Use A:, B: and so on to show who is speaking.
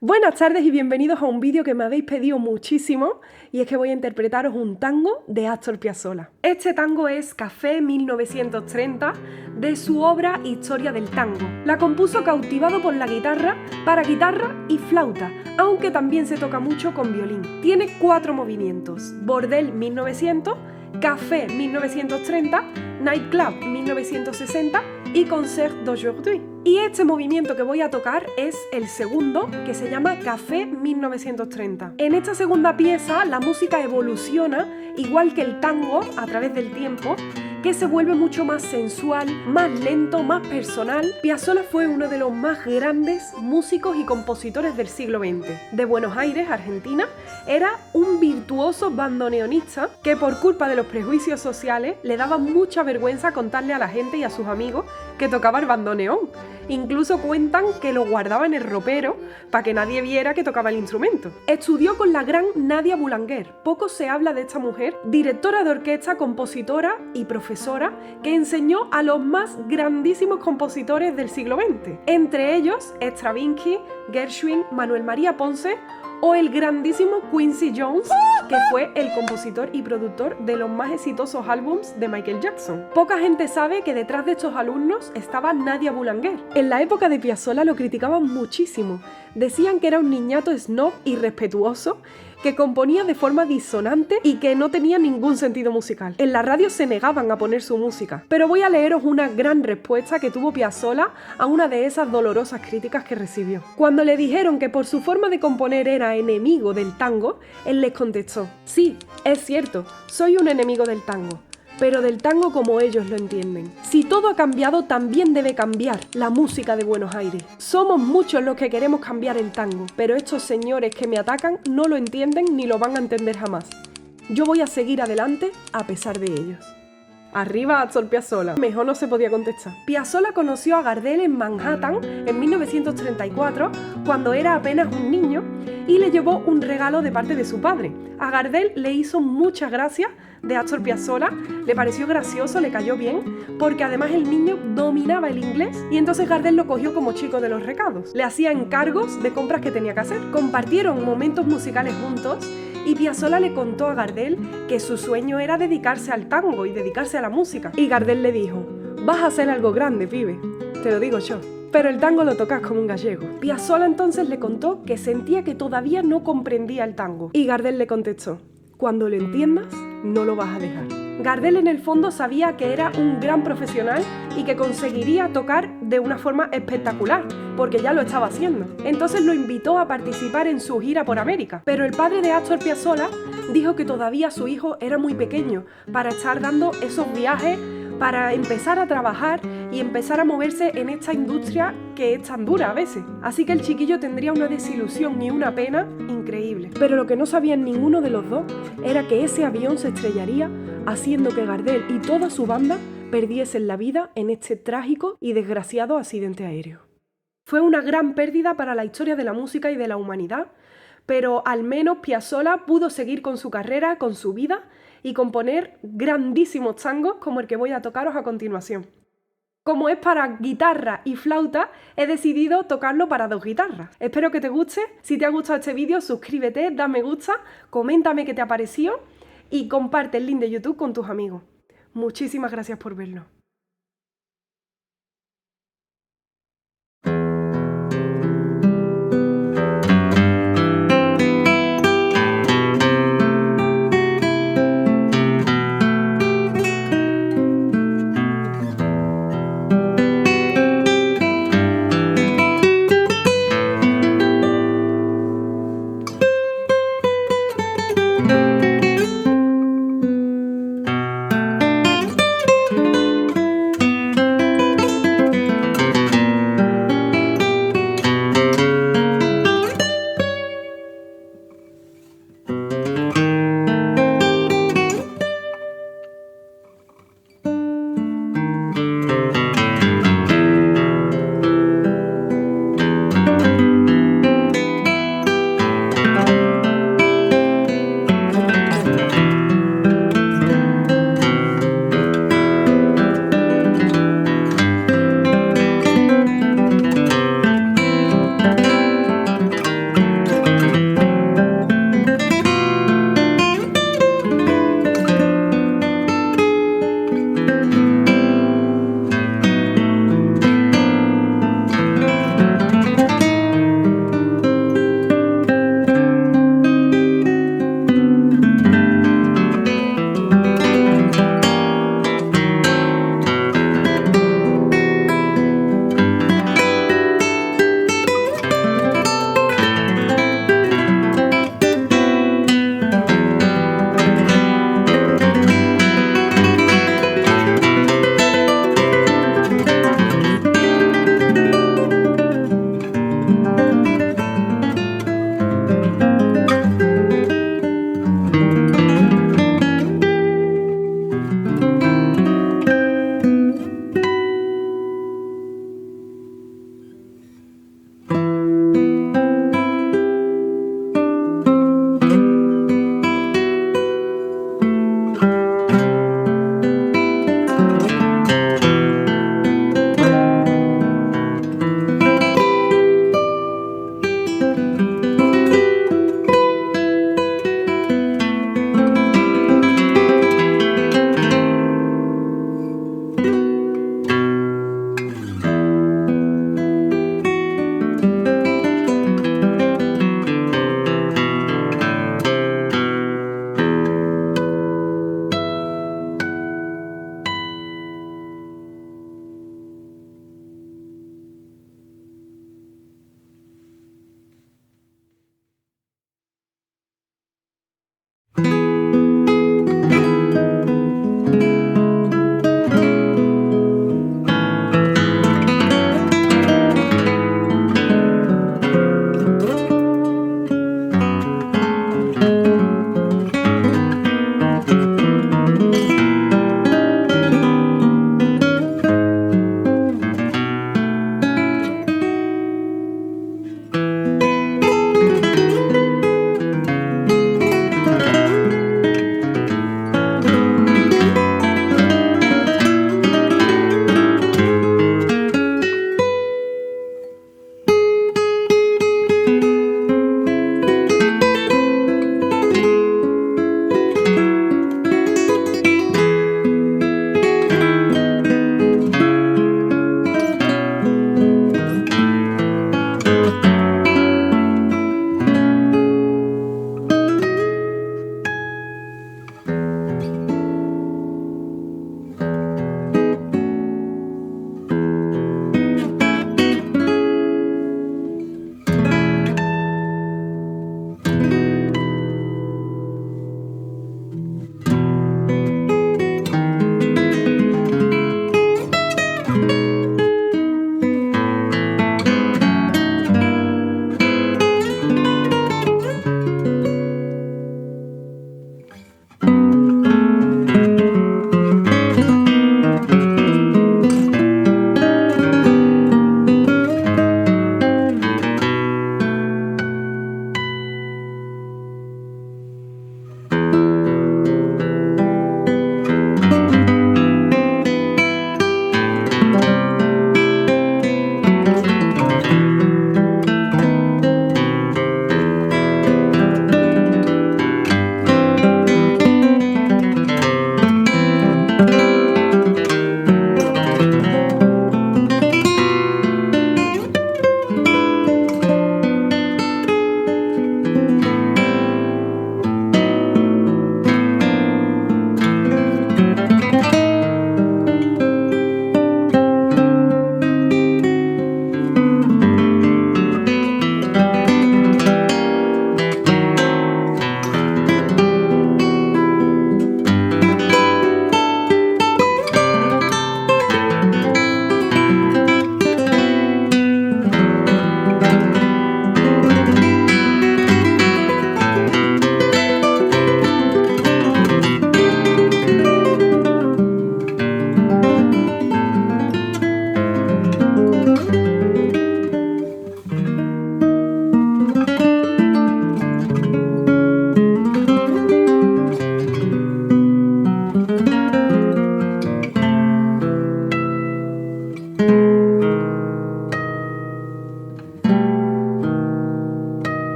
A: Buenas tardes y bienvenidos a un vídeo que me habéis pedido muchísimo, y es que voy a interpretaros un tango de Astor Piazzolla. Este tango es Café 1930 de su obra Historia del Tango. La compuso cautivado por la guitarra, para guitarra y flauta, aunque también se toca mucho con violín. Tiene 4 movimientos: Bordel 1900, Café 1930, Nightclub 1960 y Concert d'aujourd'hui. Y este movimiento que voy a tocar es el segundo, que se llama Café 1930. En esta segunda pieza la música evoluciona, igual que el tango, a través del tiempo, que se vuelve mucho más sensual, más lento, más personal. Piazzolla fue uno de los más grandes músicos y compositores del siglo XX. De Buenos Aires, Argentina, era un virtuoso bandoneonista que por culpa de los prejuicios sociales le daba mucha vergüenza contarle a la gente y a sus amigos que tocaba el bandoneón. Incluso cuentan que lo guardaba en el ropero para que nadie viera que tocaba el instrumento. Estudió con la gran Nadia Boulanger. Poco se habla de esta mujer, directora de orquesta, compositora y profesora, que enseñó a los más grandísimos compositores del siglo XX. Entre ellos, Stravinsky, Gershwin, Manuel María Ponce o el grandísimo Quincy Jones, que fue el compositor y productor de los más exitosos álbums de Michael Jackson. Poca gente sabe que detrás de estos alumnos estaba Nadia Boulanger. En la época de Piazzolla lo criticaban muchísimo. Decían que era un niñato snob irrespetuoso, que componía de forma disonante y que no tenía ningún sentido musical. En la radio se negaban a poner su música. Pero voy a leeros una gran respuesta que tuvo Piazzolla a una de esas dolorosas críticas que recibió. Cuando le dijeron que por su forma de componer era enemigo del tango, él les contestó: sí, es cierto, soy un enemigo del tango, pero del tango como ellos lo entienden. Si todo ha cambiado, también debe cambiar la música de Buenos Aires. Somos muchos los que queremos cambiar el tango, pero estos señores que me atacan no lo entienden ni lo van a entender jamás. Yo voy a seguir adelante a pesar de ellos. Arriba Astor Piazzolla. Mejor no se podía contestar. Piazzolla conoció a Gardel en Manhattan en 1934, cuando era apenas un niño, y le llevó un regalo de parte de su padre. A Gardel le hizo muchas gracias de Astor Piazzolla, le pareció gracioso, le cayó bien, porque además el niño dominaba el inglés, y entonces Gardel lo cogió como chico de los recados. Le hacía encargos de compras que tenía que hacer. Compartieron momentos musicales juntos, y Piazzolla le contó a Gardel que su sueño era dedicarse al tango y dedicarse a la música. Y Gardel le dijo: vas a hacer algo grande, pibe, te lo digo yo. Pero el tango lo tocas como un gallego. Piazzolla entonces le contó que sentía que todavía no comprendía el tango. Y Gardel le contestó: cuando lo entiendas, no lo vas a dejar. Gardel en el fondo sabía que era un gran profesional y que conseguiría tocar de una forma espectacular, porque ya lo estaba haciendo. Entonces lo invitó a participar en su gira por América. Pero el padre de Astor Piazzolla dijo que todavía su hijo era muy pequeño para estar dando esos viajes, para empezar a trabajar y empezar a moverse en esta industria que es tan dura a veces. Así que el chiquillo tendría una desilusión y una pena increíble. Pero lo que no sabían ninguno de los dos era que ese avión se estrellaría, haciendo que Gardel y toda su banda perdiesen la vida en este trágico y desgraciado accidente aéreo. Fue una gran pérdida para la historia de la música y de la humanidad, pero al menos Piazzolla pudo seguir con su carrera, con su vida, y componer grandísimos tangos como el que voy a tocaros a continuación. Como es para guitarra y flauta, he decidido tocarlo para 2 guitarras. Espero que te guste. Si te ha gustado este vídeo, suscríbete, da me gusta, coméntame qué te ha parecido y comparte el link de YouTube con tus amigos. Muchísimas gracias por verlo.